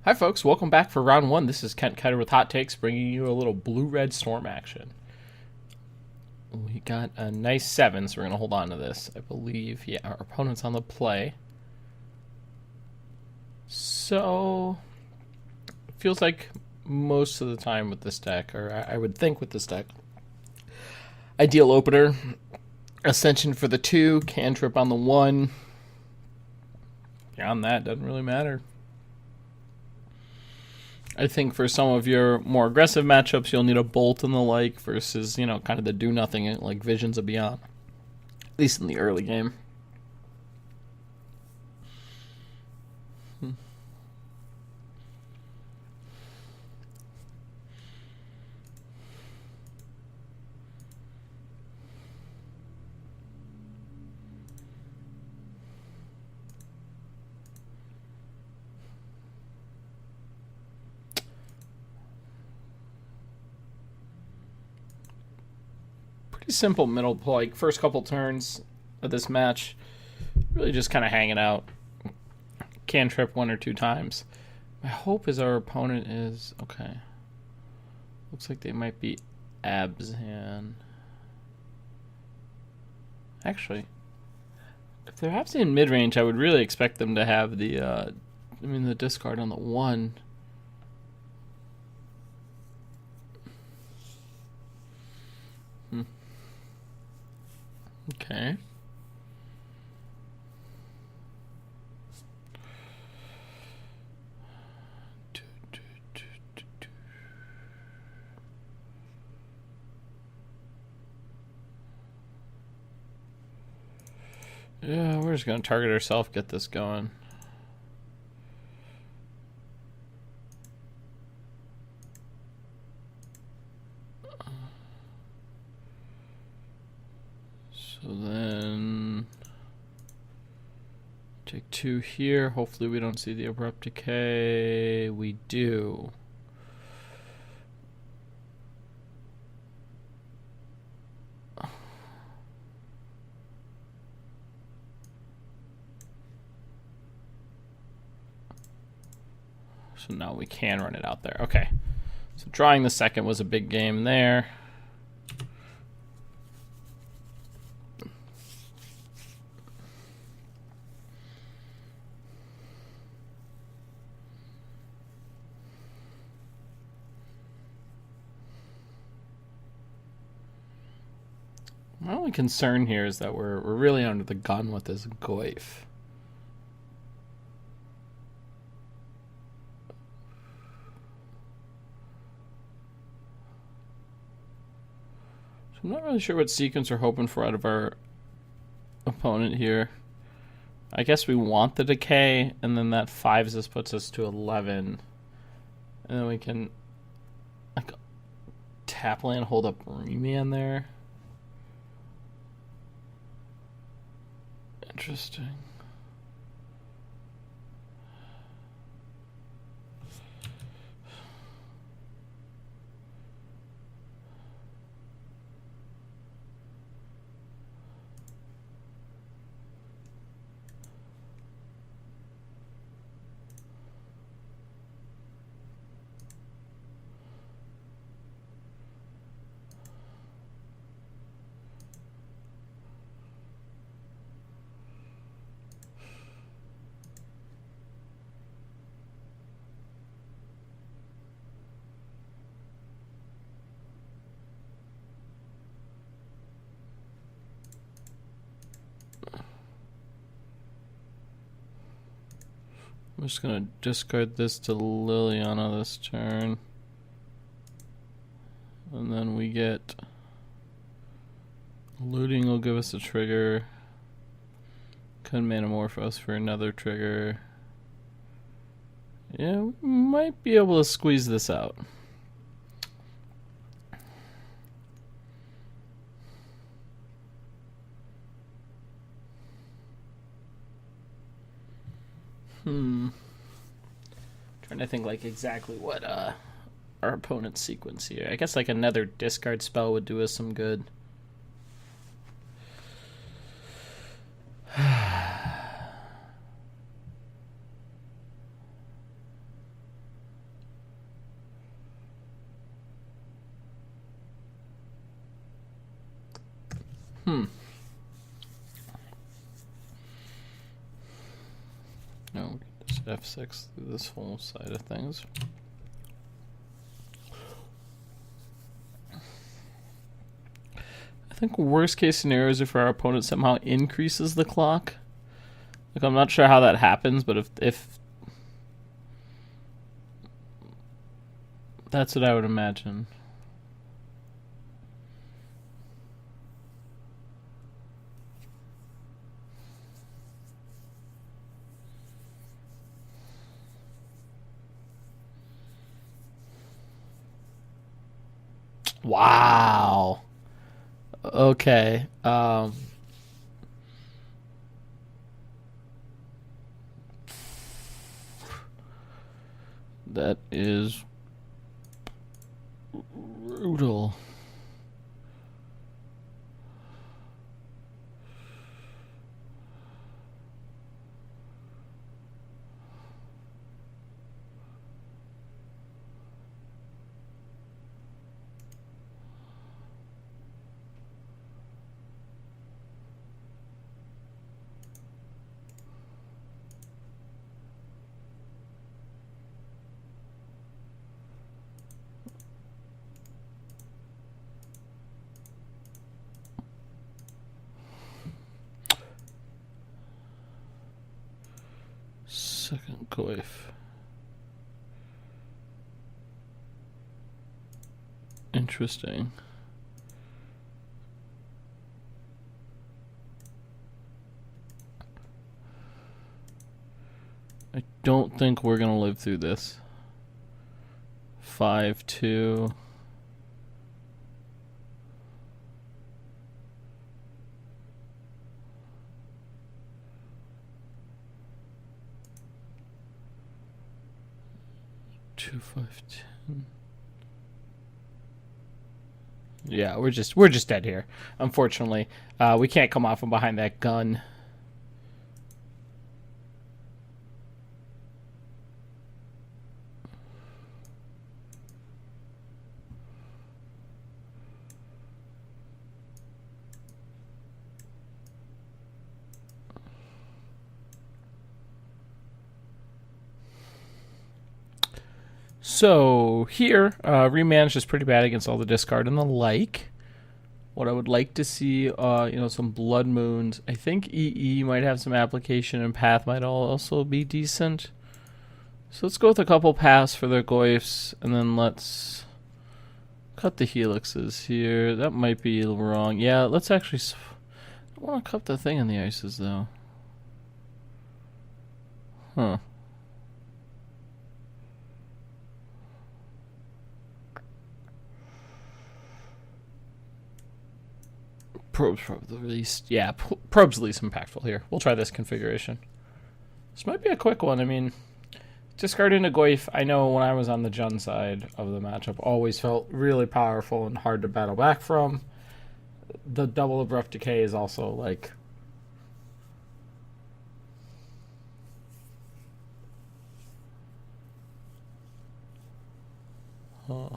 Hi, folks. Welcome back for round one. This is Ketter with Hot Takes, bringing you a little blue-red storm action. We got a nice 7, so we're going to hold on to this. I believe, yeah, our opponent's on the play. So, it feels like most of the time with this deck, or I would think with this deck, ideal opener, Ascension for the 2, Cantrip on the 1. Beyond that, doesn't really matter. I think for some of your more aggressive matchups, you'll need a Bolt and the like versus, kind of the do-nothing like Visions of Beyond. At least in the early game. Pretty simple middle play. Like first couple turns of this match, really just kind of hanging out. Cantrip 1 or 2 times. My hope is our opponent is okay. Looks like they might be Abzan. Actually, if they're Abzan in mid range, I would really expect them to have the discard on the 1. Okay. Yeah, we're just going to target ourselves, get this going. So then take 2 here. Hopefully we don't see the Abrupt Decay. We do. So now we can run it out there. Okay. So drawing the second was a big game there. My only concern here is that we're really under the gun with this Goif. So I'm not really sure what sequence we're hoping for out of our opponent here. I guess we want the decay, and then that 5 just puts us to 11. And then we can like tap land, hold up Remand there. Interesting. I'm just going to discard this to Liliana this turn. And then we get... Looting will give us a trigger. Could Manamorphose for another trigger. Yeah, we might be able to squeeze this out. Trying to think like exactly what our opponent's sequence here. I guess like another discard spell would do us some good. No, just F6 through this whole side of things. I think worst case scenario is if our opponent somehow increases the clock. Like, I'm not sure how that happens, but if that's what I would imagine. Wow. Okay. That is brutal. Second goif. Interesting. I don't think we're gonna live through this. 5-2. Two, 5, 10. Yeah, we're just dead here. Unfortunately, we can't come off from behind that gun. So here, remanaged is pretty bad against all the discard and the like. What I would like to see, some Blood Moons. I think EE might have some application, and Path might also be decent. So let's go with a couple Paths for their Goyfs, and then let's cut the Helixes here. That might be wrong. Yeah, let's actually... I don't want to cut the thing in the ices, though. Huh. Probe's probably the least... Yeah, Probe's the least impactful here. We'll try this configuration. This might be a quick one. I mean, discarding a Goyf, I know when I was on the Jun side of the matchup, always felt really powerful and hard to battle back from. The double Abrupt Decay is also, like... Huh.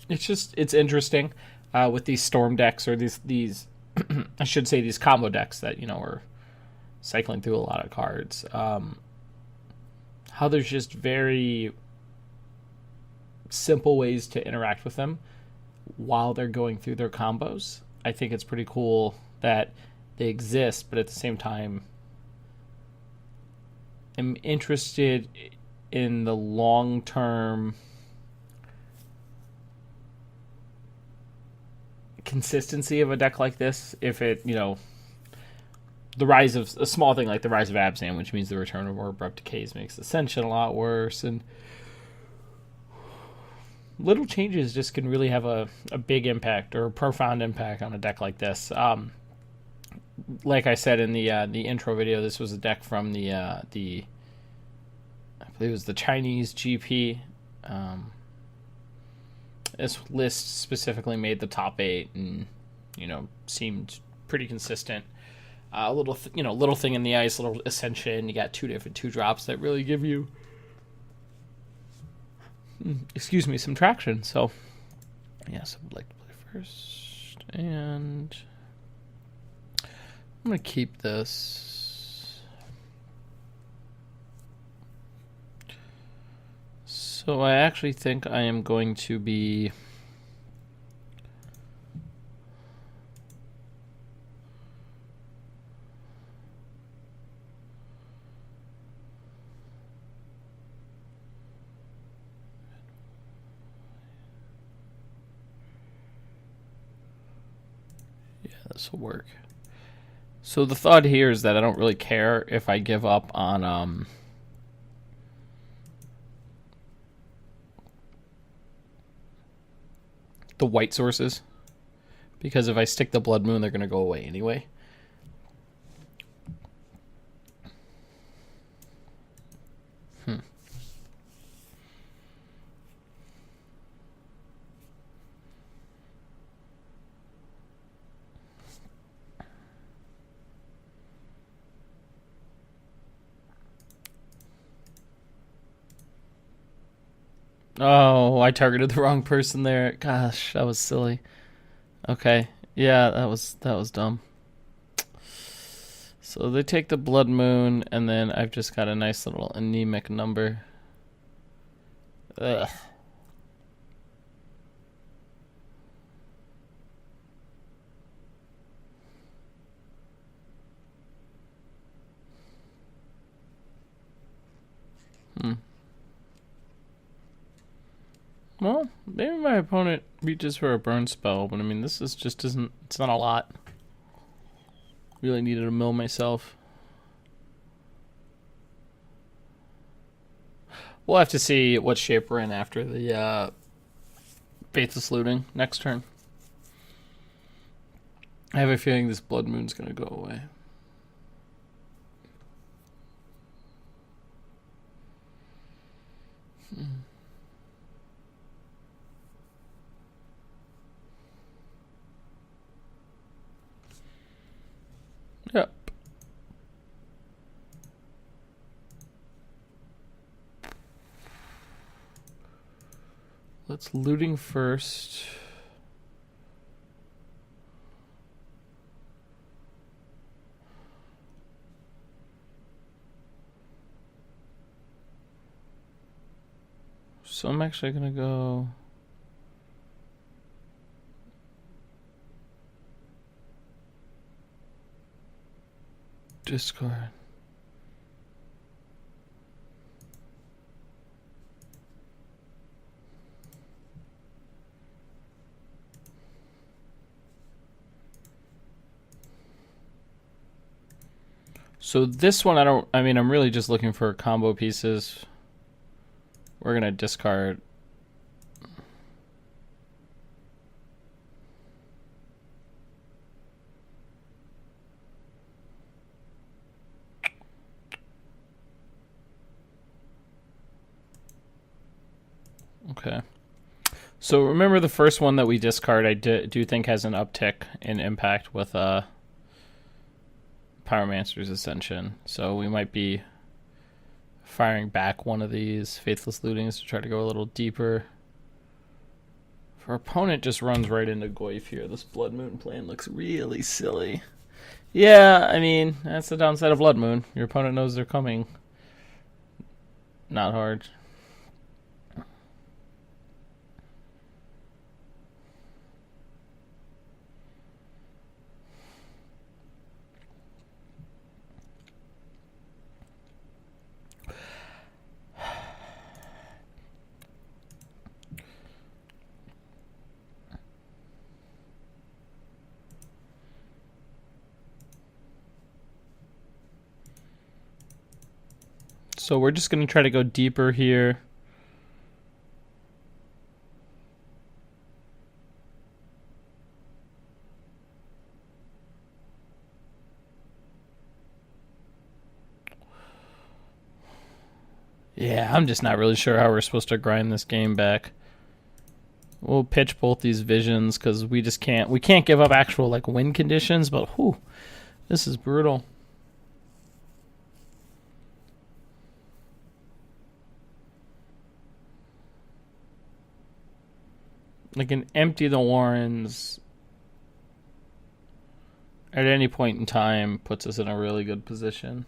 It's interesting with these storm decks, or these I should say these combo decks that are cycling through a lot of cards. How there's just very simple ways to interact with them while they're going through their combos. I think it's pretty cool that they exist, but at the same time, I'm interested in the long-term consistency of a deck like this. If it, the rise of a small thing like the rise of Abzan, which means the return of more Abrupt Decays, makes Ascension a lot worse, and little changes just can really have a big impact or a profound impact on a deck like this. Like I said in the intro video, this was a deck from the I believe it was the Chinese GP. This list specifically made the top 8 and, you know, seemed pretty consistent. A little, little thing in the ice, little Ascension. You got 2 different 2-drops that really give you, some traction. So, yes, I would like to play first. And I'm going to keep this. So I actually think I am going to be... This will work. So the thought here is that I don't really care if I give up on the white sources, because if I stick the Blood Moon, they're going to go away anyway. Oh, I targeted the wrong person there. Gosh, that was silly. Okay. Yeah, that was dumb. So they take the Blood Moon, and then I've just got a nice little anemic number. Ugh. Well, maybe my opponent reaches for a burn spell, but I mean, this is just isn't. It's not a lot. Really needed to mill myself. We'll have to see what shape we're in after the Faithless Looting next turn. I have a feeling this Blood Moon's going to go away. Yep. Let's looting first. So I'm actually going to go... discard. So this one, I'm really just looking for combo pieces. We're going to discard. Okay. So remember the first one that we discard, I do think has an uptick in impact with Pyromancer's Ascension. So we might be firing back one of these Faithless Lootings to try to go a little deeper. If our opponent just runs right into Goyf here, this Blood Moon plan looks really silly. Yeah, I mean, that's the downside of Blood Moon. Your opponent knows they're coming. Not hard. So we're just going to try to go deeper here. Yeah, I'm just not really sure how we're supposed to grind this game back. We'll pitch both these visions because we can't give up actual like win conditions, but whew, this is brutal. Like an empty the Warrens at any point in time puts us in a really good position.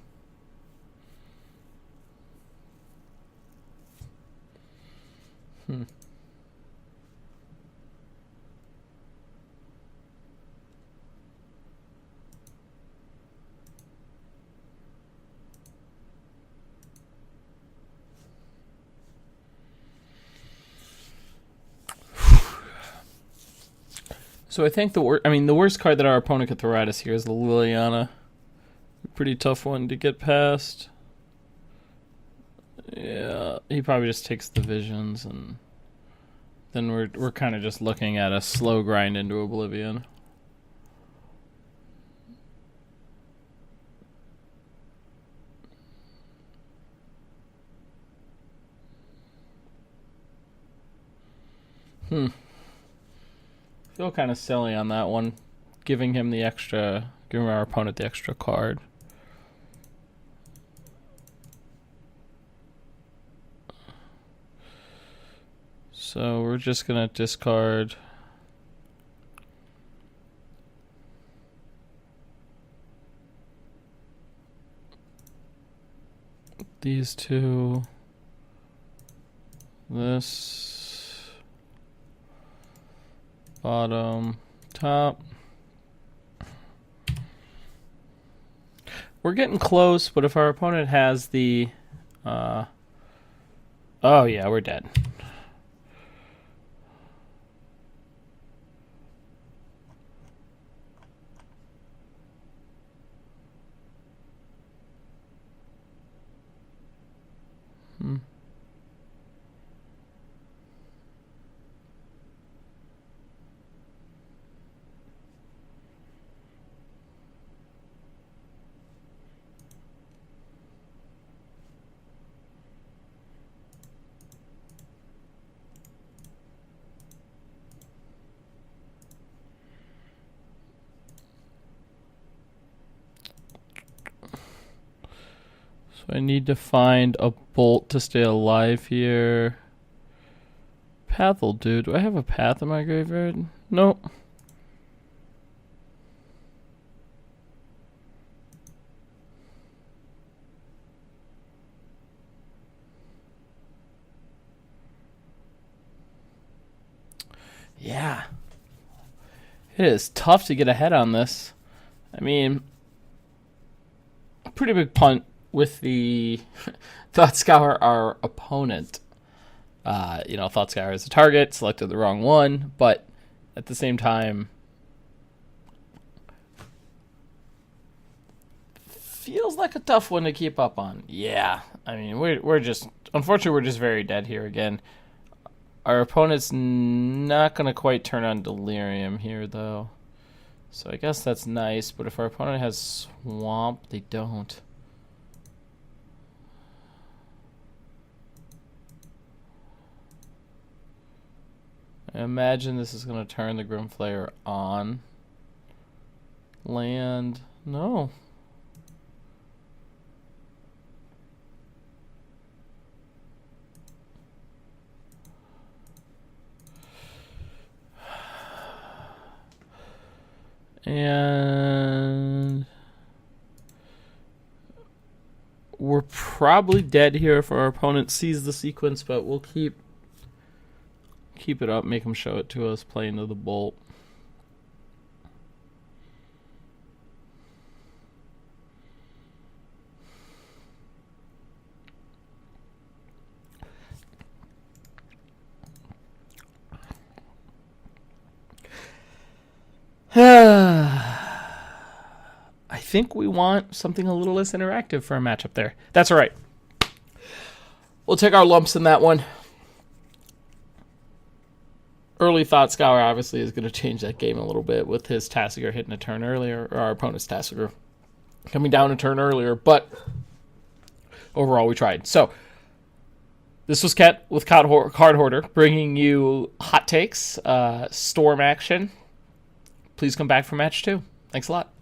So I think the worst card that our opponent could throw at us here is the Liliana. Pretty tough one to get past. Yeah, he probably just takes the visions, and then we're kind of just looking at a slow grind into oblivion. Feel kind of silly on that one, giving our opponent the extra card. So we're just gonna discard these two, this, bottom, top. We're getting close, but if our opponent has the oh yeah, we're dead. So I need to find a bolt to stay alive here. Path will do. Do I have a path in my graveyard? Nope. Yeah. It is tough to get ahead on this. I mean, a pretty big punt with the Thought Scour, our opponent. Thought Scour is a target, selected the wrong one, but at the same time, feels like a tough one to keep up on. Yeah, I mean, unfortunately, we're just very dead here again. Our opponent's not going to quite turn on Delirium here, though. So I guess that's nice, but if our opponent has Swamp, they don't. I imagine this is going to turn the Grimflayer on. Land. No. And we're probably dead here if our opponent sees the sequence, but we'll keep it up, make him show it to us, play into the bolt. I think we want something a little less interactive for a matchup there. That's all right. We'll take our lumps in that one. Early Thought Scour obviously is going to change that game a little bit with his Tasigur hitting a turn earlier, or our opponent's Tasigur coming down a turn earlier, but overall we tried. So This was Ket with Cardhoarder, bringing you hot takes, storm action. Please come back for match 2. Thanks a lot.